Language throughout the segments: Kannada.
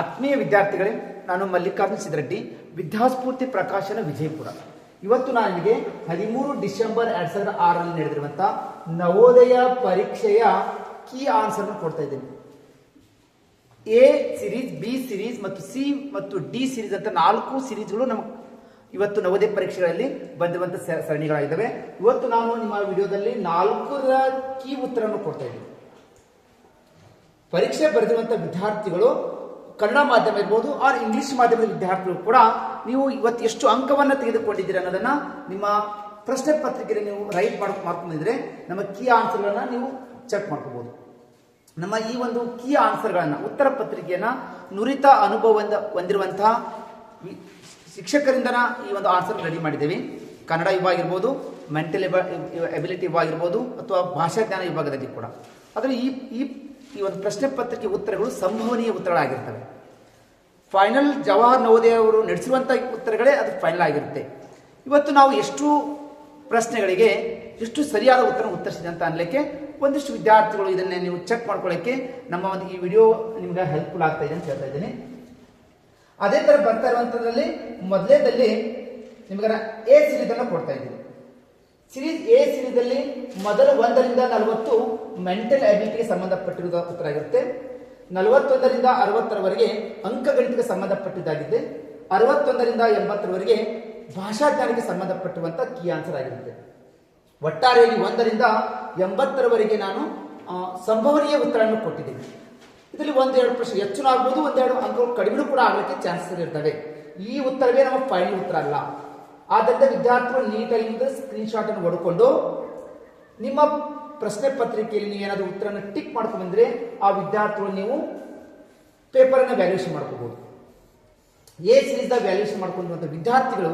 ಆತ್ಮೀಯ ವಿದ್ಯಾರ್ಥಿಗಳೇ, ನಾನು ಮಲ್ಲಿಕಾರ್ಜುನ್ ಸಿದ್ರೆಡ್ಡಿ, ವಿದ್ಯಾಸ್ಫೂರ್ತಿ ಪ್ರಕಾಶನ ವಿಜಯಪುರ. ಇವತ್ತು ನಾನು ನಿಮಗೆ 13 ಡಿಸೆಂಬರ್ 2006 ನಡೆದಿರುವಂತಹ ನವೋದಯ ಪರೀಕ್ಷೆಯ ಕೀ ಆನ್ಸರ್ ಕೊಡ್ತಾ ಇದ್ದೇನೆ. ಎ ಸಿರೀಸ್, ಬಿ ಸಿರೀಸ್ ಮತ್ತು ಸಿ ಮತ್ತು ಡಿ ಸಿರೀಸ್ ಅಂತ 4 ಸಿರೀಸ್ಗಳು ನಮಗೆ ಇವತ್ತು ನವೋದಯ ಪರೀಕ್ಷೆಗಳಲ್ಲಿ ಬಂದಿರುವಂತಹ ಸರಣಿಗಳಾಗಿದ್ದಾವೆ. ಇವತ್ತು ನಾನು ನಿಮ್ಮ ವಿಡಿಯೋದಲ್ಲಿ 4ರ ಕೀ ಉತ್ತರವನ್ನು ಕೊಡ್ತಾ ಇದ್ದೀನಿ. ಪರೀಕ್ಷೆ ಬರೆದಿರುವಂತಹ ವಿದ್ಯಾರ್ಥಿಗಳು ಕನ್ನಡ ಮಾಧ್ಯಮ ಇರ್ಬೋದು ಆರ್ ಇಂಗ್ಲಿಷ್ ಮಾಧ್ಯಮದ ವಿದ್ಯಾರ್ಥಿಗಳು ಕೂಡ ನೀವು ಇವತ್ತು ಎಷ್ಟು ಅಂಕವನ್ನು ತೆಗೆದುಕೊಂಡಿದ್ದೀರಿ ಅನ್ನೋದನ್ನ ನಿಮ್ಮ ಪ್ರಶ್ನೆ ಪತ್ರಿಕೆಯಲ್ಲಿ ನೀವು ರೈಟ್ ಮಾಡ್ಕೊಂಡಿದ್ರೆ ನಮ್ಮ ಕೀ ಆನ್ಸರ್ಗಳನ್ನ ನೀವು ಚೆಕ್ ಮಾಡ್ಕೋಬಹುದು. ನಮ್ಮ ಈ ಒಂದು ಕೀ ಆನ್ಸರ್ಗಳನ್ನ ಉತ್ತರ ಪತ್ರಿಕೆಯನ್ನ ನುರಿತ ಅನುಭವದಿಂದ ಹೊಂದಿರುವಂತಹ ಶಿಕ್ಷಕರಿಂದ ಈ ಒಂದು ಆನ್ಸರ್ ರೆಡಿ ಮಾಡಿದ್ದೇವೆ. ಕನ್ನಡ ವಿಭಾಗ ಇರ್ಬೋದು, ಮೆಂಟಲ್ ಎಬಿಲಿಟಿ ವಿಭಾಗ ಇರ್ಬೋದು ಅಥವಾ ಭಾಷಾ ಜ್ಞಾನ ವಿಭಾಗದಲ್ಲಿ ಕೂಡ. ಆದರೆ ಈ ಒಂದು ಪ್ರಶ್ನೆ ಪತ್ರಿಕೆ ಉತ್ತರಗಳು ಸಂಭವನೀಯ ಉತ್ತರಗಳಾಗಿರ್ತವೆ. ಫೈನಲ್ ಜವಾಹರ್ ನವೋದಯ ಅವರು ನಡೆಸಿರುವಂತಹ ಉತ್ತರಗಳೇ ಅದು ಫೈನಲ್ ಆಗಿರುತ್ತೆ. ಇವತ್ತು ನಾವು ಎಷ್ಟು ಪ್ರಶ್ನೆಗಳಿಗೆ ಎಷ್ಟು ಸರಿಯಾದ ಉತ್ತರ ಉತ್ತರಿಸಿದೆ ಅಂತ ಅನ್ಲಿಕ್ಕೆ ಒಂದಿಷ್ಟು ವಿದ್ಯಾರ್ಥಿಗಳು ಇದನ್ನೇ ನೀವು ಚೆಕ್ ಮಾಡ್ಕೊಳ್ಳಿಕ್ಕೆ ನಮ್ಮ ಒಂದು ಈ ವಿಡಿಯೋ ನಿಮ್ಗೆ ಹೆಲ್ಪ್ಫುಲ್ ಆಗ್ತಾ ಇದೆ ಅಂತ ಹೇಳ್ತಾ ಇದ್ದೀನಿ. ಅದೇ ತರ ಬರ್ತಾ ಇರುವಂತದ್ರಲ್ಲಿ ಮೊದಲೇದಲ್ಲಿ ನಿಮ್ಗೆ ಎ ಸಿರೀಸ್ ಅನ್ನು ಕೊಡ್ತಾ ಇದ್ದೀನಿ. ಸಿರೀಸ್ ಎ ಸಿರೀಸ್ ಅಲ್ಲಿ ಮೊದಲ 1 ರಿಂದ 40 ಮೆಂಟಲ್ ಎಬಿಲಿಟಿಗೆ ಸಂಬಂಧಪಟ್ಟಿರುವ ಉತ್ತರ ಆಗಿರುತ್ತೆ. 41 ರಿಂದ 60ರವರೆಗೆ ಅಂಕಗಣಿತಕ್ಕೆ ಸಂಬಂಧಪಟ್ಟಿದ್ದಾಗಿದೆ. 61 ರಿಂದ 80ರವರೆಗೆ ಭಾಷಾ ಜ್ಞಾನಕ್ಕೆ ಸಂಬಂಧಪಟ್ಟಿರುವಂತ ಕೀ ಆನ್ಸರ್ ಆಗಿರುತ್ತೆ. ಒಟ್ಟಾರೆಯಾಗಿ 1 ರಿಂದ 80ರವರೆಗೆ ನಾನು ಸಂಭವನೀಯ ಉತ್ತರವನ್ನು ಕೊಟ್ಟಿದ್ದೀನಿ. ಇದರಲ್ಲಿ 1-2 ಪ್ರಶ್ನೆ ಹೆಚ್ಚು ಆಗ್ಬೋದು, 1-2 ಅಂಕಗಳು ಕಡಿಮೆ ಕೂಡ ಆಗಲಿಕ್ಕೆ ಚಾನ್ಸಸ್ ಇರ್ತವೆ. ಈ ಉತ್ತರವೇ ನಮ್ಮ ಫೈನಲ್ ಉತ್ತರ ಅಲ್ಲ. ಆದ್ದರಿಂದ ವಿದ್ಯಾರ್ಥಿಗಳು ನೀಟಾಗಿ ಸ್ಕ್ರೀನ್ ಶಾಟ್ ಅನ್ನು ಹೊಡ್ಕೊಂಡು ನಿಮ್ಮ ಪ್ರಶ್ನೆ ಪತ್ರಿಕೆಯಲ್ಲಿ ನೀವೇನಾದ್ರೂ ಉತ್ತರನ ಟಿಕ್ ಮಾಡ್ಕೊಂಡು ಬಂದ್ರೆ ಆ ವಿದ್ಯಾರ್ಥಿಗಳು ನೀವು ಪೇಪರ್ ಅನ್ನ ವ್ಯಾಲ್ಯೂಯೇಷನ್ ಮಾಡ್ಕೋಬಹುದು. ಎ ಸಿರೀಸ್ ವ್ಯಾಲ್ಯೂಯೇಷನ್ ಮಾಡ್ಕೊಂಡಿರುವಂತಹ ವಿದ್ಯಾರ್ಥಿಗಳು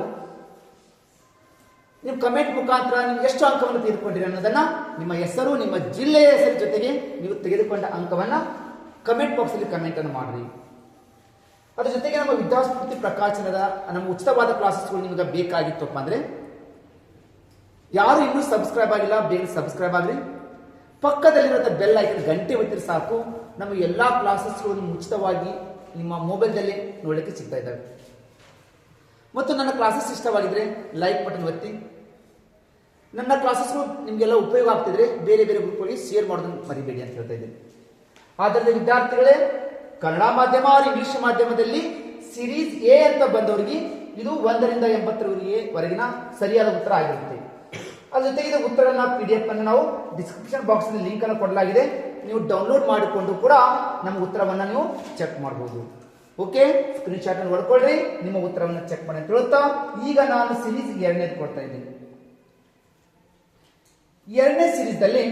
ನೀವು ಕಮೆಂಟ್ ಮುಖಾಂತರ ನೀವು ಎಷ್ಟು ಅಂಕವನ್ನು ತೆಗೆದುಕೊಂಡಿರಿ ಅನ್ನೋದನ್ನ ನಿಮ್ಮ ಹೆಸರು, ನಿಮ್ಮ ಜಿಲ್ಲೆಯ ಹೆಸರು ಜೊತೆಗೆ ನೀವು ತೆಗೆದುಕೊಂಡ ಅಂಕವನ್ನ ಕಮೆಂಟ್ ಬಾಕ್ಸ್ ಅಲ್ಲಿ ಕಮೆಂಟ್ ಅನ್ನು ಮಾಡ್ರಿ. ಅದ್ರ ಜೊತೆಗೆ ನಮ್ಮ ವಿದ್ಯಾಸ್ಫೂರ್ತಿ ಪ್ರಕಾಶನದ ನಮ್ಮ ಉಚಿತವಾದ ಕ್ಲಾಸಸ್ಗಳು ನಿಮಗೆ ಬೇಕಾಗಿತ್ತಪ್ಪ ಅಂದ್ರೆ ಯಾರು ಇನ್ನೂ ಸಬ್ಸ್ಕ್ರೈಬ್ ಆಗಿಲ್ಲ, ಬೇಗ ಸಬ್ಸ್ಕ್ರೈಬ್ ಆಗ್ರಿ. ಪಕ್ಕದಲ್ಲಿರುವಂತಹ ಬೆಲ್ ಐಕನ್ ಗಂಟೆ ಒತ್ತಿದ್ರೆ ಸಾಕು, ನಮ್ಮ ಎಲ್ಲಾ ಕ್ಲಾಸಸ್ಗಳು ಉಚಿತವಾಗಿ ನಿಮ್ಮ ಮೊಬೈಲ್ದಲ್ಲಿ ನೋಡಲಿಕ್ಕೆ ಸಿಗ್ತಾ ಇದ್ದಾವೆ. ಮತ್ತು ನನ್ನ ಕ್ಲಾಸಸ್ ಇಷ್ಟವಾಗಿದ್ರೆ ಲೈಕ್ ಬಟನ್ ಒತ್ತಿ. ನನ್ನ ಕ್ಲಾಸಸ್ಗಳು ನಿಮಗೆಲ್ಲ ಉಪಯೋಗ ಆಗ್ತಿದ್ರೆ ಬೇರೆ ಬೇರೆ ಗ್ರೂಪ್ಗಳಿಗೆ ಶೇರ್ ಮಾಡೋದನ್ನು ಮರಿಬೇಡಿ ಅಂತ ಹೇಳ್ತಾ ಇದ್ದೀನಿ. ಆದ್ದರಿಂದ ವಿದ್ಯಾರ್ಥಿಗಳೇ, ಕನ್ನಡ ಮಾಧ್ಯಮ ಹಾಗೂ ಇಂಗ್ಲಿಷ್ ಮಾಧ್ಯಮದಲ್ಲಿ ಸಿರೀಸ್ ಎ ಅಂತ ಬಂದವರಿಗೆ ಇದು 1 ರಿಂದ 80ರವರೆಗಿನ ಸರಿಯಾದ ಉತ್ತರ ಆಗಿರುತ್ತೆ. ಅದ್ರ ಜೊತೆಗೆ ಉತ್ತರನ PDF ಅನ್ನು ನಾವು ಡಿಸ್ಕ್ರಿಪ್ಷನ್ ಬಾಕ್ಸ್ ನಲ್ಲಿ ಲಿಂಕ್ ಅನ್ನು ಕೊಡಲಾಗಿದೆ. ನೀವು ಡೌನ್ಲೋಡ್ ಮಾಡಿಕೊಂಡು ಕೂಡ ನಮ್ಮ ಉತ್ತರವನ್ನ ನೀವು ಚೆಕ್ ಮಾಡಬಹುದು. ಓಕೆ, ಸ್ಕ್ರೀನ್ ಶಾಟ್ ಅನ್ನು ಹೊಡ್ಕೊಳ್ರಿ, ನಿಮ್ಮ ಉತ್ತರವನ್ನು ಚೆಕ್ ಮಾಡಿ ಅಂತ ಹೇಳುತ್ತಾ ಈಗ ನಾನು ಸಿರೀಸ್ 2ನೇದು ಕೊಡ್ತಾ ಇದ್ದೀನಿ. 2ನೇ ಸಿರೀಸ್ ಅಲ್ಲಿ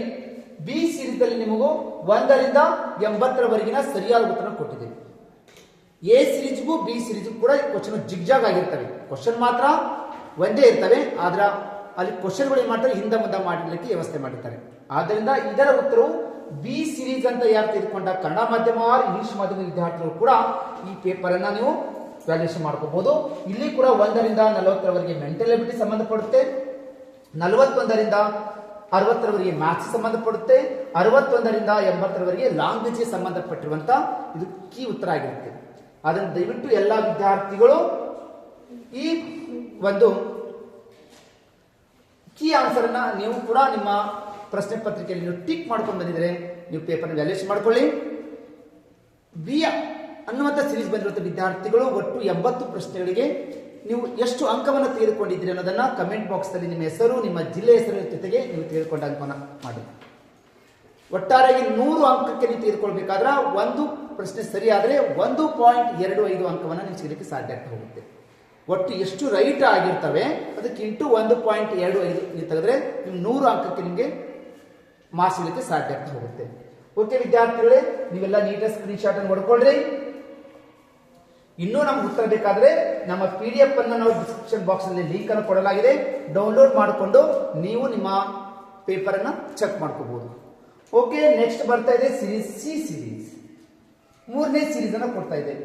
ಬಿ ಸಿರೀಸ್ ಅಲ್ಲಿ ನಿಮಗೂ 1 ರಿಂದ 80ರವರೆಗಿನ ಸರಿಯಾದ ಉತ್ತರ ಕೊಟ್ಟಿದ್ದೀವಿ. ಎ ಸಿರೀಸ್ಗೂ ಬಿ ಸಿರೀಸ್ಗೂ ಕೂಡ ಕ್ವಶನ್ ಜಿಗ್ಜಾಗ್ ಆಗಿರ್ತವೆ. ಕ್ವಶನ್ ಮಾತ್ರ ಒಂದೇ ಇರ್ತವೆ, ಆದ್ರ ಅಲ್ಲಿ ಕ್ವಶನ್ಗಳು ಏನ್ ಮಾಡ್ತಾರೆ, ಹಿಂದೆ ಮುಂದೆ ಮಾಡಲಿಕ್ಕೆ ವ್ಯವಸ್ಥೆ ಮಾಡಿರ್ತಾರೆ. ಆದ್ದರಿಂದ ಇದರ ಉತ್ತರವು ಬಿ ಸಿರೀಸ್ ಅಂತ ಯಾರು ತೆಗೆದುಕೊಂಡ ಕನ್ನಡ ಮಾಧ್ಯಮ ಇಂಗ್ಲಿಷ್ ಮಾಧ್ಯಮದ ವಿದ್ಯಾರ್ಥಿಗಳು ಕೂಡ ಈ ಪೇಪರ್ ಅನ್ನ ನೀವು ವ್ಯಾಲ್ಯೂಯೇಷನ್ ಮಾಡ್ಕೋಬಹುದು. ಇಲ್ಲಿ ಕೂಡ 1 ರಿಂದ 40ರವರೆಗೆ ಮೆಂಟಲ್ ಎಬಿಲಿಟಿ ಸಂಬಂಧಪಡುತ್ತೆ, 41 ರಿಂದ 60ರವರೆಗೆ ಮ್ಯಾಥ್ಸ್ ಸಂಬಂಧಪಡುತ್ತೆ, 61 ರಿಂದ 80ರವರೆಗೆ ಲ್ಯಾಂಗ್ವೇಜ್ಗೆ ಸಂಬಂಧಪಟ್ಟಿರುವಂತ ಇದು ಕೀ ಉತ್ತರ ಆಗಿರುತ್ತೆ. ಅದನ್ನು ದಯವಿಟ್ಟು ಎಲ್ಲ ವಿದ್ಯಾರ್ಥಿಗಳು ಈ ಒಂದು ಕೀ ಆನ್ಸರ್ ಅನ್ನ ನೀವು ಕೂಡ ನಿಮ್ಮ ಪ್ರಶ್ನೆ ಪತ್ರಿಕೆಯಲ್ಲಿ ನೀವು ಟಿಕ್ ಮಾಡ್ಕೊಂಡು ಬಂದಿದ್ರೆ ನೀವು ಪೇಪರ್ ವ್ಯಾಲ್ಯೂಯೇಷನ್ ಮಾಡ್ಕೊಳ್ಳಿ. ಬಿ ಅನ್ನುವಂಥ ಸಿರೀಸ್ ಬಂದಿರುವಂತಹ ವಿದ್ಯಾರ್ಥಿಗಳು ಒಟ್ಟು 80 ಪ್ರಶ್ನೆಗಳಿಗೆ ನೀವು ಎಷ್ಟು ಅಂಕವನ್ನು ತೆಗೆದುಕೊಂಡಿದ್ದೀರಿ ಅನ್ನೋದನ್ನ ಕಮೆಂಟ್ ಬಾಕ್ಸ್ ನಲ್ಲಿ ನಿಮ್ಮ ಹೆಸರು, ನಿಮ್ಮ ಜಿಲ್ಲೆ ಹೆಸರು ಜೊತೆಗೆ ನೀವು ತೆಗೆದುಕೊಂಡ ಅಂಕವನ್ನು ಮಾಡಿ. ಒಟ್ಟಾರೆಯಾಗಿ 100 ಅಂಕಕ್ಕೆ ನೀವು ತೆಗೆದುಕೊಳ್ಬೇಕಾದ್ರೆ ಒಂದು ಪ್ರಶ್ನೆ ಸರಿ ಆದರೆ 1.25 ಅಂಕವನ್ನು ನೀವು ಸಿಗಲಿಕ್ಕೆ ಸಾಧ್ಯ ಆಗ್ತಾ ಹೋಗುತ್ತೆ. ಒಟ್ಟು ಎಷ್ಟು ರೈಟ್ ಆಗಿರ್ತವೆ ಅದಕ್ಕೆ ಇಂಟು 1.25 ನೀವು ತೆಗೆದ್ರೆ ನೀವು 100 ಅಂಕಕ್ಕೆ ನಿಮಗೆ ಮಾರ್ಕ್ಸ್ ಸಿಗಲಿಕ್ಕೆ ಸಾಧ್ಯ ಆಗ್ತಾ ಹೋಗುತ್ತೆ. ಓಕೆ ವಿದ್ಯಾರ್ಥಿಗಳೇ, ನೀವೆಲ್ಲ ನೀಟಾಗಿ ಸ್ಕ್ರೀನ್ ಶಾಟ್ ಅನ್ನು ಹೊಡ್ಕೊಳ್ರಿ. ಇನ್ನೂ ನಮ್ಗೆ ಉತ್ತರ ಬೇಕಾದ್ರೆ ನಮ್ಮ PDF ಅನ್ನು ನಾವು ಡಿಸ್ಕ್ರಿಪ್ಷನ್ ಬಾಕ್ಸ್ ಅಲ್ಲಿ ಲಿಂಕ್ ಅನ್ನು ಕೊಡಲಾಗಿದೆ. ಡೌನ್ಲೋಡ್ ಮಾಡಿಕೊಂಡು ನೀವು ನಿಮ್ಮ ಪೇಪರ್ ಅನ್ನ ಚೆಕ್ ಮಾಡ್ಕೋಬಹುದು. ಓಕೆ, ನೆಕ್ಸ್ಟ್ ಬರ್ತಾ ಇದೆ ಸಿರೀಸ್ ಸಿ ಸಿರೀಸ್. 3ನೇ ಸಿರೀಸ್ ಅನ್ನ ಕೊಡ್ತಾ ಇದೆ.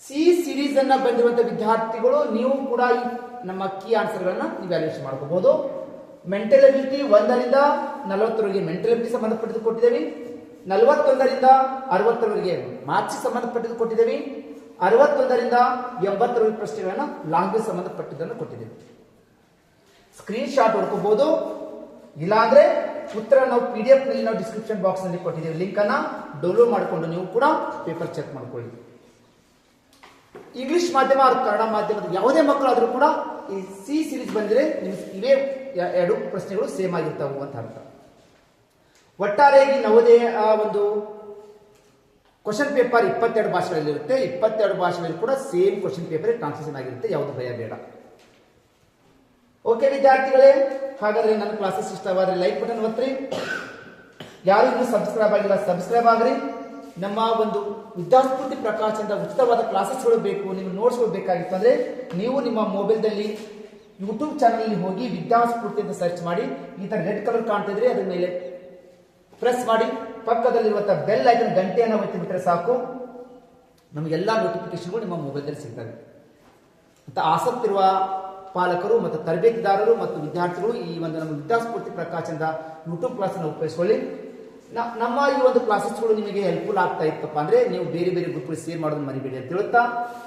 ಸಿ ಸಿರೀಸ್ ಅನ್ನ ಬಂದಿರುವಂತಹ ವಿದ್ಯಾರ್ಥಿಗಳು ನೀವು ಕೂಡ ನಮ್ಮ ಕೀ ಆನ್ಸರ್ ಗಳನ್ನ ನೀವು ವ್ಯಾಲ್ಯೂಯೇಷನ್ ಮಾಡ್ಕೋಬಹುದು. ಮೆಂಟಲ್ ಎಬಿಲಿಟಿ 1 ರಿಂದ 40ರವರೆಗೆ ಮೆಂಟಲ್ ಎಬಿಲಿಟಿ ಸಂಬಂಧಪಟ್ಟಿದ್ದು ಕೊಟ್ಟಿದ್ದೇವೆ. 41 ರಿಂದ 60ರವರೆಗೆ ಮಾರ್ಕ್ಸ್ ಸಂಬಂಧಪಟ್ಟಿದ್ದು ಕೊಟ್ಟಿದ್ದೇವೆ. 61ರಿಂದ 80 ಪ್ರಶ್ನೆಗಳನ್ನ ಲ್ಯಾಂಗ್ವೇಜ್ ಸಂಬಂಧಪಟ್ಟಿದ್ದನ್ನು ಕೊಟ್ಟಿದ್ದೇವೆ. ಸ್ಕ್ರೀನ್ ಶಾಟ್ ಹೊಡ್ಕೋಬಹುದು, ಇಲ್ಲಾಂದ್ರೆ ಉತ್ತರ ನಾವು PDF ನಲ್ಲಿ ನಾವು ಡಿಸ್ಕ್ರಿಪ್ಷನ್ ಬಾಕ್ಸ್ ನಲ್ಲಿ ಕೊಟ್ಟಿದ್ದೇವೆ, ಲಿಂಕ್ ಅನ್ನ ಡೌನ್ಲೋಡ್ ಮಾಡಿಕೊಂಡು ನೀವು ಕೂಡ ಪೇಪರ್ ಚೆಕ್ ಮಾಡ್ಕೊಳ್ಳಿ. ಇಂಗ್ಲಿಷ್ ಮಾಧ್ಯಮ ಅಥವಾ ಕನ್ನಡ ಮಾಧ್ಯಮದ ಯಾವುದೇ ಮಕ್ಕಳಾದ್ರೂ ಕೂಡ ಈ ಸಿ ಸೀರೀಸ್ ಬಂದ್ರೆ ಇವೇ 2 ಪ್ರಶ್ನೆಗಳು ಸೇಮ್ ಆಗಿರ್ತಾವು ಅಂತ ಅರ್ಥ. ಒಟ್ಟಾರೆಯಾಗಿ ನವೋದಯ ಒಂದು ಕ್ವಶನ್ ಪೇಪರ್ 22 ಭಾಷೆಗಳಲ್ಲಿ ಇರುತ್ತೆ. 22 ಭಾಷೆಗಳಲ್ಲಿ ಕೂಡ ಸೇಮ್ ಕ್ವಶನ್ ಪೇಪರ್ ಟ್ರಾನ್ಸ್ಲೇಷನ್ ಆಗಿರುತ್ತೆ, ಯಾವುದು ಭಯ ಬೇಡ. ಓಕೆ ವಿದ್ಯಾರ್ಥಿಗಳೇ, ಹಾಗಾದ್ರೆ ನನ್ನ ಕ್ಲಾಸಸ್ ಇಷ್ಟವಾದ್ರೆ ಲೈಕ್ ಬಟನ್ ಒತ್ತಿರಿ. ಯಾರು ಇನ್ನೂ ಸಬ್ಸ್ಕ್ರೈಬ್ ಆಗಿಲ್ಲ ಸಬ್ಸ್ಕ್ರೈಬ್ ಆಗ್ರಿ. ನಮ್ಮ ಒಂದು ವಿದ್ಯಾಸ್ಫೂರ್ತಿ ಪ್ರಕಾಶನದ ಉಚಿತವಾದ ಕ್ಲಾಸಸ್ಗಳು ಬೇಕು, ನಿಮ್ಗೆ ನೋಟ್ಸ್ಗಳು ಬೇಕಾಗಿತ್ತು ಅಂದ್ರೆ ನೀವು ನಿಮ್ಮ ಮೊಬೈಲ್ದಲ್ಲಿ ಯೂಟ್ಯೂಬ್ ಚಾನಲ್ ಹೋಗಿ ವಿದ್ಯಾಸ್ಫೂರ್ತಿ ಅಂತ ಸರ್ಚ್ ಮಾಡಿ, ಈ ತರ ರೆಡ್ ಕಲರ್ ಕಾಣ್ತಾ ಇದ್ರೆ ಅದ್ರ ಮೇಲೆ ಪ್ರೆಸ್ ಮಾಡಿ, ಪಕ್ಕದಲ್ಲಿರುವಂತಹ ಬೆಲ್ ಐಕನ್ ಗಂಟೆಯನ್ನು ಒತ್ತಿ ಬಿಟ್ಟರೆ ಸಾಕು, ನಮಗೆಲ್ಲ ನೋಟಿಫಿಕೇಶನ್ಗಳು ನಿಮ್ಮ ಮೊಬೈಲ್ದಲ್ಲಿ ಸಿಗ್ತವೆ. ಅಂತ ಆಸಕ್ತಿ ಇರುವ ಪಾಲಕರು ಮತ್ತು ತರಬೇತಿದಾರರು ಮತ್ತು ವಿದ್ಯಾರ್ಥಿಗಳು ಈ ಒಂದು ನಮ್ಮ ವಿದ್ಯಾಸ್ಫೂರ್ತಿ ಪ್ರಕಾಶನದ ಯೂಟ್ಯೂಬ್ ಕ್ಲಾಸ್ ಅನ್ನು ಉಪಯೋಗಿಸಿಕೊಳ್ಳಿ. ನಮ್ಮ ಈ ಒಂದು ಕ್ಲಾಸಸ್ಗಳು ನಿಮಗೆ ಹೆಲ್ಪ್ಫುಲ್ ಆಗ್ತಾ ಇತ್ತಪ್ಪ ಅಂದ್ರೆ ನೀವು ಬೇರೆ ಬೇರೆ ಗ್ರೂಪ್ಗಳು ಶೇರ್ ಮಾಡೋದನ್ನ ಮರಿಬೇಡಿ ಅಂತ ಹೇಳುತ್ತಾ,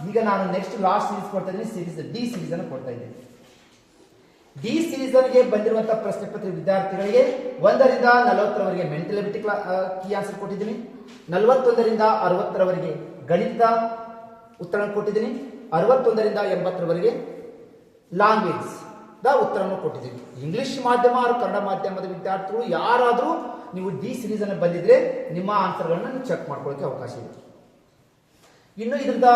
ಈಗ ನಾನು ನೆಕ್ಸ್ಟ್ ಲಾಸ್ಟ್ ಸೀರೀಸ್ ಕೊಡ್ತಾ ಇದ್ದೀನಿ, ಸೀರೀಸ್ ಡಿ ಸೀರೀಸ್ ಅನ್ನು ಕೊಡ್ತಾ ಇದ್ದೀನಿ. ಡಿ ಸೀರೀಸ್ ಗೆ ಬಂದಿರುವಂತಹ ಪ್ರಶ್ನೆ ಪತ್ರಿಕೆ ವಿದ್ಯಾರ್ಥಿಗಳಿಗೆ 1ರಿಂದ 40ರವರೆಗೆ ಮೆಂಟಲ್ ಎಬಿಲಿಟಿ ಕೀ ಆನ್ಸರ್ ಕೊಟ್ಟಿದ್ದೀನಿ, 41ರಿಂದ 60ರವರೆಗೆ ಗಣಿತ ಉತ್ತರ ಕೊಟ್ಟಿದ್ದೀನಿ, 61ರಿಂದ 80ರವರೆಗೆ ಲ್ಯಾಂಗ್ವೇಜ್ ದ ಉತ್ತರವನ್ನು ಕೊಟ್ಟಿದ್ದೀವಿ. ಇಂಗ್ಲಿಷ್ ಮಾಧ್ಯಮ ಹಾಗೂ ಕನ್ನಡ ಮಾಧ್ಯಮದ ವಿದ್ಯಾರ್ಥಿಗಳು ಯಾರಾದರೂ ನೀವು ಡಿ ಸೀರೀಸ್ ಅನ್ನು ಬಂದಿದ್ರೆ ನಿಮ್ಮ ಆನ್ಸರ್ಗಳನ್ನ ನೀವು ಚೆಕ್ ಮಾಡ್ಕೊಳ್ಳೋಕೆ ಅವಕಾಶ ಇದೆ. ಇನ್ನು ಇದರಿಂದ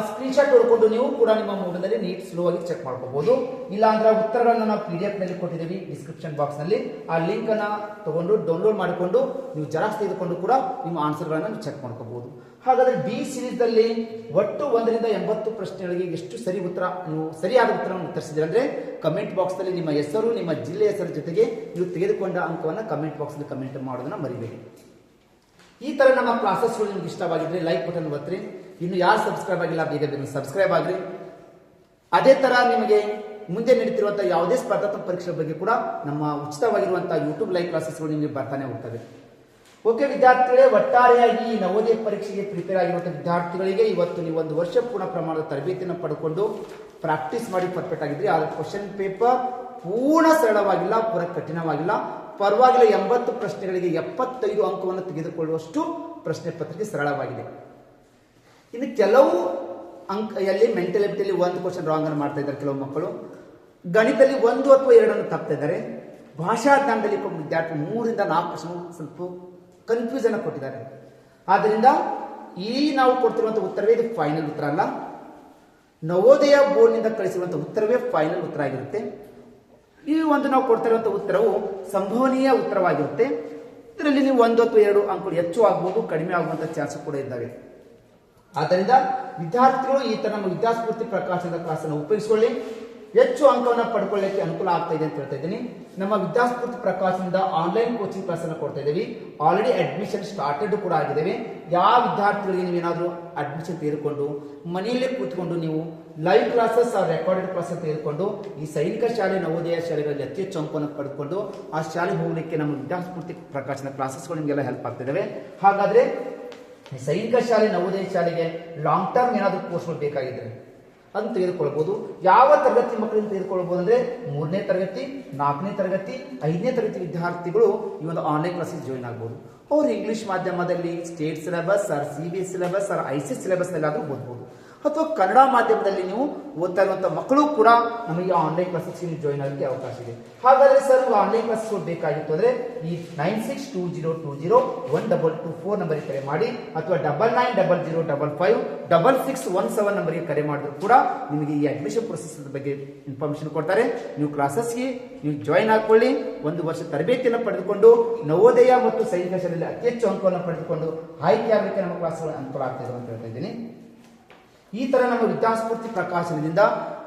ಸ್ಕ್ರೀನ್ ಶಾಟ್ ಹೊಡ್ಕೊಂಡು ನೀವು ಕೂಡ ನಿಮ್ಮ ಮೊಬೈಲ್ ನೀಟ್ ಸ್ಲೋ ಆಗಿ ಚೆಕ್ ಮಾಡ್ಕೋಬಹುದು. ಇಲ್ಲ ಅಂದ್ರೆ ಉತ್ತರಗಳನ್ನ ನಾವು PDF ನಲ್ಲಿ ಕೊಟ್ಟಿದ್ದೀವಿ ಡಿಸ್ಕ್ರಿಪ್ಷನ್ ಬಾಕ್ಸ್ ನಲ್ಲಿ, ಆ ಲಿಂಕ್ ಅನ್ನ ತಗೊಂಡು ಡೌನ್ಲೋಡ್ ಮಾಡಿಕೊಂಡು ನೀವು ಜೆರಾಕ್ಸ್ ತೆಗೆದುಕೊಂಡು ಕೂಡ ನಿಮ್ಮ ಆನ್ಸರ್ಗಳನ್ನ ಚೆಕ್ ಮಾಡ್ಕೋಬಹುದು. ಹಾಗಾದ್ರೆ ಡಿ ಸೀರೀಸ್ ಅಲ್ಲಿ ಒಟ್ಟು 1ರಿಂದ 80 ಪ್ರಶ್ನೆಗಳಿಗೆ ಎಷ್ಟು ನೀವು ಸರಿಯಾದ ಉತ್ತರವನ್ನು ಉತ್ತರಿಸಿದ್ರೆ ಅಂದ್ರೆ ಕಮೆಂಟ್ ಬಾಕ್ಸ್ ನಲ್ಲಿ ನಿಮ್ಮ ಹೆಸರು, ನಿಮ್ಮ ಜಿಲ್ಲೆಯ ಹೆಸರು ಜೊತೆಗೆ ನೀವು ತೆಗೆದುಕೊಂಡ ಅಂಕವನ್ನ ಕಮೆಂಟ್ ಬಾಕ್ಸ್ ನಲ್ಲಿ ಕಮೆಂಟ್ ಮಾಡೋದನ್ನ ಮರಿಬೇಡಿ. ಈ ತರ ನಮ್ಮ ಕ್ಲಾಸಸ್ಗಳು ನಿಮ್ಗೆ ಇಷ್ಟವಾಗಿದ್ರೆ ಲೈಕ್ ಬಟನ್ ಒತ್ತಿರಿ. ಇನ್ನು ಯಾರು ಸಬ್ಸ್ಕ್ರೈಬ್ ಆಗಿಲ್ಲ ಬೇಗ ಬೇಗ ಸಬ್ಸ್ಕ್ರೈಬ್ ಆಗ್ರಿ. ಅದೇ ತರ ನಿಮಗೆ ಮುಂದೆ ನಡೀತಿರುವಂತಹ ಯಾವುದೇ ಸ್ಪರ್ಧಾತ್ಮಕ ಪರೀಕ್ಷೆ ಬಗ್ಗೆ ಕೂಡ ನಮ್ಮ ಉಚಿತವಾಗಿರುವಂತಹ ಯೂಟ್ಯೂಬ್ ಲೈವ್ ಕ್ಲಾಸಸ್ಗಳು ನಿಮಗೆ ಬರ್ತಾನೆ ಹೋಗ್ತವೆ. ಓಕೆ ವಿದ್ಯಾರ್ಥಿಗಳೇ, ಒಟ್ಟಾರೆಯಾಗಿ ನವೋದಯ ಪರೀಕ್ಷೆಗೆ ಪ್ರಿಪೇರ್ ಆಗಿರುವಂತಹ ವಿದ್ಯಾರ್ಥಿಗಳಿಗೆ ಇವತ್ತು ನೀವು 1 ವರ್ಷ ಪೂರ್ಣ ಪ್ರಮಾಣದ ತರಬೇತಿಯನ್ನು ಪಡ್ಕೊಂಡು ಪ್ರಾಕ್ಟೀಸ್ ಮಾಡಿ ಪರ್ಫೆಕ್ಟ್ ಆಗಿದ್ರಿ. ಆದ್ರೆ ಕ್ವಶನ್ ಪೇಪರ್ ಪೂರ್ಣ ಸರಳವಾಗಿಲ್ಲ, ಪೂರ ಕಠಿಣವಾಗಿಲ್ಲ, ಪರವಾಗಿಲ್ಲ. 80 ಪ್ರಶ್ನೆಗಳಿಗೆ 75 ಅಂಕವನ್ನು ತೆಗೆದುಕೊಳ್ಳುವಷ್ಟು ಪ್ರಶ್ನೆ ಪತ್ರಿಕೆ ಸರಳವಾಗಿದೆ. ಇನ್ನು ಕೆಲವು ಎಲ್ಲಿ ಮೆಂಟಲ್ ಎಬಿಲಿಟಿಯಲ್ಲಿ 1 ಕ್ವಶನ್ ರಾಂಗ್ ಅನ್ನು ಮಾಡ್ತಾ ಇದ್ದಾರೆ ಕೆಲವು ಮಕ್ಕಳು, ಗಣಿತದಲ್ಲಿ 1 ಅಥವಾ 2 ತಪ್ತಾ ಇದ್ದಾರೆ, ಭಾಷಾ ಜ್ಞಾನದಲ್ಲಿ ವಿದ್ಯಾರ್ಥಿ 3ರಿಂದ 4 ಕ್ವಶನ್ ಸ್ವಲ್ಪ ಕನ್ಫ್ಯೂಷನ್ ಕೊಟ್ಟಿದ್ದಾರೆ. ಆದ್ದರಿಂದ ಈ ನಾವು ಕೊಡ್ತಿರುವಂತಹ ಉತ್ತರವೇ ಇದು ಫೈನಲ್ ಉತ್ತರ ಅಲ್ಲ, ನವೋದಯ ಬೋರ್ಡ್ನಿಂದ ಕಳಿಸಿರುವಂತಹ ಉತ್ತರವೇ ಫೈನಲ್ ಉತ್ತರ ಆಗಿರುತ್ತೆ. ಈ ಒಂದು ನಾವು ಕೊಡ್ತಾ ಇರುವಂತಹ ಉತ್ತರವು ಸಂಭವನೀಯ ಉತ್ತರವಾಗಿರುತ್ತೆ. ಇದರಲ್ಲಿ ನೀವು 1 ಅಥವಾ 2 ಅಂಕಗಳು ಹೆಚ್ಚು ಆಗಬಹುದು, ಕಡಿಮೆ ಆಗುವಂತಹ ಚಾನ್ಸ್ ಕೂಡ ಇದ್ದಾವೆ. ಆದ್ದರಿಂದ ವಿದ್ಯಾರ್ಥಿಗಳು ಈ ತರ ನಮ್ಮ ವಿದ್ಯಾಸ್ಫೂರ್ತಿ ಪ್ರಕಾಶನದ ಕ್ಲಾಸ್ ಅನ್ನು ಉಪಯೋಗಿಸಿಕೊಳ್ಳಿ, ಹೆಚ್ಚು ಅಂಕವನ್ನು ಪಡ್ಕೊಳ್ಳಿಕ್ಕೆ ಅನುಕೂಲ ಆಗ್ತಾ ಇದೆ ಅಂತ ಹೇಳ್ತಾ ಇದ್ದೀನಿ. ನಮ್ಮ ವಿದ್ಯಾಸ್ಫೂರ್ತಿ ಪ್ರಕಾಶನದ ಆನ್ಲೈನ್ ಕೋಚಿಂಗ್ ಕ್ಲಾಸ್ ಅನ್ನು ಕೊಡ್ತಾ ಇದ್ದೀವಿ. ಆಲ್ರೆಡಿ ಅಡ್ಮಿಷನ್ ಸ್ಟಾರ್ಟೆಡ್ ಕೂಡ ಆಗಿದ್ದೇವೆ. ಯಾವ ವಿದ್ಯಾರ್ಥಿಗಳಿಗೆ ನೀವೇನಾದರೂ ಅಡ್ಮಿಷನ್ ತೆಗೆದುಕೊಂಡು ಮನೆಯಲ್ಲೇ ಕೂತ್ಕೊಂಡು ನೀವು ಲೈವ್ ಕ್ಲಾಸಸ್ ರೆಕಾರ್ಡೆಡ್ ಕ್ಲಾಸ್ ತೆಗೆದುಕೊಂಡು ಈ ಸೈನಿಕ ಶಾಲೆ ನವೋದಯ ಶಾಲೆಗಳಲ್ಲಿ ಅತಿ ಹೆಚ್ಚು ಅಂಕವನ್ನು ಪಡೆದುಕೊಂಡು ಆ ಶಾಲೆಗೆ ಹೋಗಲಿಕ್ಕೆ ನಮ್ಮ ವಿದ್ಯಾಸ್ಫೂರ್ತಿ ಪ್ರಕಾಶನ ಕ್ಲಾಸಸ್ಗಳು ನಿಮಗೆಲ್ಲ ಹೆಲ್ಪ್ ಆಗ್ತಿದ್ದಾವೆ. ಹಾಗಾದ್ರೆ ಸೈನಿಕ ಶಾಲೆ ನವೋದಯ ಶಾಲೆಗೆ ಲಾಂಗ್ ಟರ್ಮ್ ಏನಾದರೂ ಕೋರ್ಸ್ಗಳು ಬೇಕಾಗಿದ್ರೆ ಅದನ್ನು ತೆಗೆದುಕೊಳ್ಬಹುದು. ಯಾವ ತರಗತಿ ಮಕ್ಕಳನ್ನು ತೆಗೆದುಕೊಳ್ಬಹುದು ಅಂದ್ರೆ 3ನೇ ತರಗತಿ, 4ನೇ ತರಗತಿ, 5ನೇ ತರಗತಿ ವಿದ್ಯಾರ್ಥಿಗಳು ಈ ಒಂದು ಆನ್ಲೈನ್ ಕ್ಲಾಸಿಗೆ ಜಾಯಿನ್ ಆಗಬಹುದು. ಅವರು ಇಂಗ್ಲಿಷ್ ಮಾಧ್ಯಮದಲ್ಲಿ state syllabus CBSE syllabus ICSE syllabus ನಲ್ಲಾದ್ರೂ ಓದಬಹುದು. ಅಥವಾ ಕನ್ನಡ ಮಾಧ್ಯಮದಲ್ಲಿ ನೀವು ಓದ್ತಾ ಇರುವಂತಹ ಮಕ್ಕಳು ಕೂಡ ನಮಗೆ ಆನ್ಲೈನ್ ಕ್ಲಾಸಸ್ ಜಾಯಿನ್ ಆಗಲಿಕ್ಕೆ ಅವಕಾಶ ಇದೆ. ಹಾಗಾದ್ರೆ ಸರ್ ಆನ್ಲೈನ್ ಕ್ಲಾಸ್ ಬೇಕಾಗಿತ್ತು ಅಂದ್ರೆ ಈ 9620201224 ನಂಬರ್ಗೆ ಕರೆ ಮಾಡಿ, ಅಥವಾ 9900556617 ನಂಬರ್ಗೆ ಕರೆ ಮಾಡಿದ್ರು ಕೂಡ ನಿಮಗೆ ಈ ಅಡ್ಮಿಷನ್ ಪ್ರೊಸೆಸ್ ಬಗ್ಗೆ ಇನ್ಫಾರ್ಮೇಶನ್ ಕೊಡ್ತಾರೆ. ನೀವು ಕ್ಲಾಸಸ್ಗೆ ನೀವು ಜಾಯಿನ್ ಹಾಕೊಳ್ಳಿ. 1 ವರ್ಷ ತರಬೇತಿಯನ್ನು ಪಡೆದುಕೊಂಡು ನವೋದಯ ಮತ್ತು ಸೈನಿಕ ಶಾಲೆಯಲ್ಲಿ ಅತಿ ಹೆಚ್ಚು ಅಂಕವನ್ನು ಪಡೆದುಕೊಂಡು ಆಯ್ಕೆ ಆಗಲಿಕ್ಕೆ ನಮ್ಮ ಕ್ಲಾಸ್ಗಳು ಅನುಕೂಲ ಆಗ್ತಿದೆ ಅಂತ ಹೇಳ್ತಾ ಇದ್ದೀನಿ. ಈ ತರ ನಮ್ಮ ವಿದ್ಯಾಸ್ಫೂರ್ತಿ ಪ್ರಕಾಶನದಿಂದ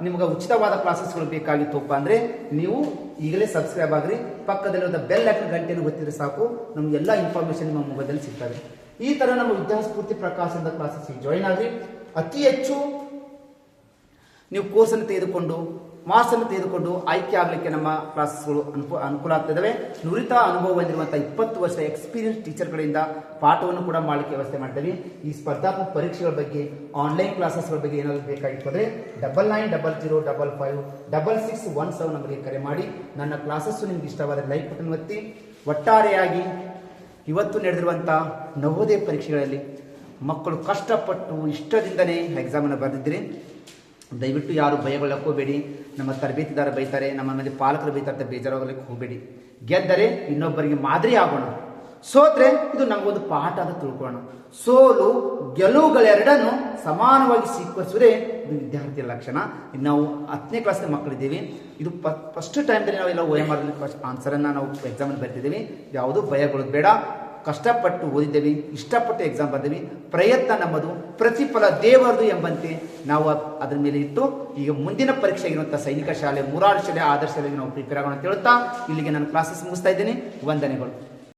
ನಿಮಗೆ ಉಚಿತವಾದ ಕ್ಲಾಸಸ್ಗಳು ಬೇಕಾಗಿತ್ತಪ್ಪ ಅಂದ್ರೆ ನೀವು ಈಗಲೇ ಸಬ್ಸ್ಕ್ರೈಬ್ ಆಗ್ರಿ. ಪಕ್ಕದಲ್ಲಿರುವ ಬೆಲ್ ಐಕಾನ್ ಗಂಟೆಯನ್ನು ಒತ್ತಿದ್ರೆ ಸಾಕು, ನಮ್ಗೆ ಎಲ್ಲ ಇನ್ಫಾರ್ಮೇಶನ್ ನಿಮ್ಮ ಮೊಬೈಲ್ ಸಿಗ್ತವೆ. ಈ ತರ ನಮ್ಮ ವಿದ್ಯಾಸ್ಫೂರ್ತಿ ಪ್ರಕಾಶನದ ಕ್ಲಾಸಸ್ ಜಾಯಿನ್ ಆಗ್ರಿ. ಅತಿ ಹೆಚ್ಚು ನೀವು ಕೋರ್ಸ್ ಅನ್ನು ತೆಗೆದುಕೊಂಡು ಮಾರ್ಕ್ಸ್ ಅನ್ನು ತೆಗೆದುಕೊಂಡು ಆಯ್ಕೆ ಆಗಲಿಕ್ಕೆ ನಮ್ಮ ಕ್ಲಾಸಸ್ಗಳು ಅನುಕೂಲ ಆಗ್ತಿದ್ದಾವೆ. ನುರಿತ ಅನುಭವ ಹೊಂದಿರುವಂತಹ 20 ವರ್ಷ ಎಕ್ಸ್ಪೀರಿಯನ್ಸ್ ಟೀಚರ್ಗಳಿಂದ ಪಾಠವನ್ನು ಕೂಡ ಮಾಡಲಿಕ್ಕೆ ವ್ಯವಸ್ಥೆ ಮಾಡ್ತೇವೆ. ಈ ಸ್ಪರ್ಧಾತ್ಮಕ ಪರೀಕ್ಷೆಗಳ ಬಗ್ಗೆ, ಆನ್ಲೈನ್ ಕ್ಲಾಸಸ್ಗಳ ಬಗ್ಗೆ ಏನಾದರೂ ಬೇಕಾಗಿತ್ತು ಅಂದರೆ 9900556617 ನಂಬರ್ಗೆ ಕರೆ ಮಾಡಿ. ನನ್ನ ಕ್ಲಾಸಸ್ಸು ನಿಮ್ಗೆ ಇಷ್ಟವಾದ ಲೈಕ್ ಬಟನ್ ಒತ್ತಿ. ಒಟ್ಟಾರೆಯಾಗಿ ಇವತ್ತು ನಡೆದಿರುವಂತಹ ನವೋದಯ ಪರೀಕ್ಷೆಗಳಲ್ಲಿ ಮಕ್ಕಳು ಕಷ್ಟಪಟ್ಟು ಇಷ್ಟದಿಂದನೇ ಎಕ್ಸಾಮನ್ನು ಬರೆದಿದ್ದರೆ ದಯವಿಟ್ಟು ಯಾರು ಭಯಗೊಳ್ಳಕೋಬೇಡಿ. ನಮ್ಮ ತರಬೇತಿದಾರ ಬೈತಾರೆ, ನಮ್ಮ ಮನೆ ಪಾಲಕರು ಬೈತಾರೆ ಅಂತ ಬೇಜಾರಾಗಲಿಕ್ಕೆ ಹೋಗಬೇಡಿ. ಗೆದ್ದರೆ ಇನ್ನೊಬ್ಬರಿಗೆ ಮಾದರಿ ಆಗೋಣ, ಸೋತ್ರೆ ಇದು ನಮಗೊಂದು ಪಾಠ ಅಂತ ತಿಳ್ಕೊಳ್ಳೋಣ. ಸೋಲು ಗೆಲುವುಗಳೆರಡನ್ನು ಸಮಾನವಾಗಿ ಸ್ವೀಕರಿಸುವುದೇ ಇದು ವಿದ್ಯಾರ್ಥಿಯ ಲಕ್ಷಣ. ನಾವು 10ನೇ ಕ್ಲಾಸ್ನ ಮಕ್ಕಳಿದ್ದೀವಿ. ಇದು ಫಸ್ಟ್ ಟೈಮ್ದಲ್ಲಿ ನಾವೆಲ್ಲ OMR ಆನ್ಸರನ್ನು ನಾವು ಎಕ್ಸಾಮಲ್ಲಿ ಬರ್ತಿದ್ದೀವಿ. ಯಾವುದು ಭಯಗೊಳ್ಳೋದು ಬೇಡ. ಕಷ್ಟಪಟ್ಟು ಓದಿದ್ದೇವೆ, ಇಷ್ಟಪಟ್ಟು ಎಕ್ಸಾಮ್ ಬರ್ತೀವಿ. ಪ್ರಯತ್ನ ನಮ್ಮದು, ಪ್ರತಿಫಲ ದೇವರದು ಎಂಬಂತೆ ನಾವು ಅದರ ಮೇಲೆ ಇಟ್ಟು ಈಗ ಮುಂದಿನ ಪರೀಕ್ಷೆ ಆಗಿರುವಂಥ ಸೈನಿಕ ಶಾಲೆ, ಮುರಾರ್ ಶಾಲೆ, ಆದರ್ಶ ಶಾಲೆಗೆ ನಾವು ಪ್ರಿಪೇರ್ ಆಗೋಣ ಅಂತ ಹೇಳ್ತಾ ಇಲ್ಲಿಗೆ ನಾನು ಕ್ಲಾಸಸ್ ಮುಗಿಸ್ತಾ ಇದ್ದೀನಿ. ವಂದನೆಗಳು.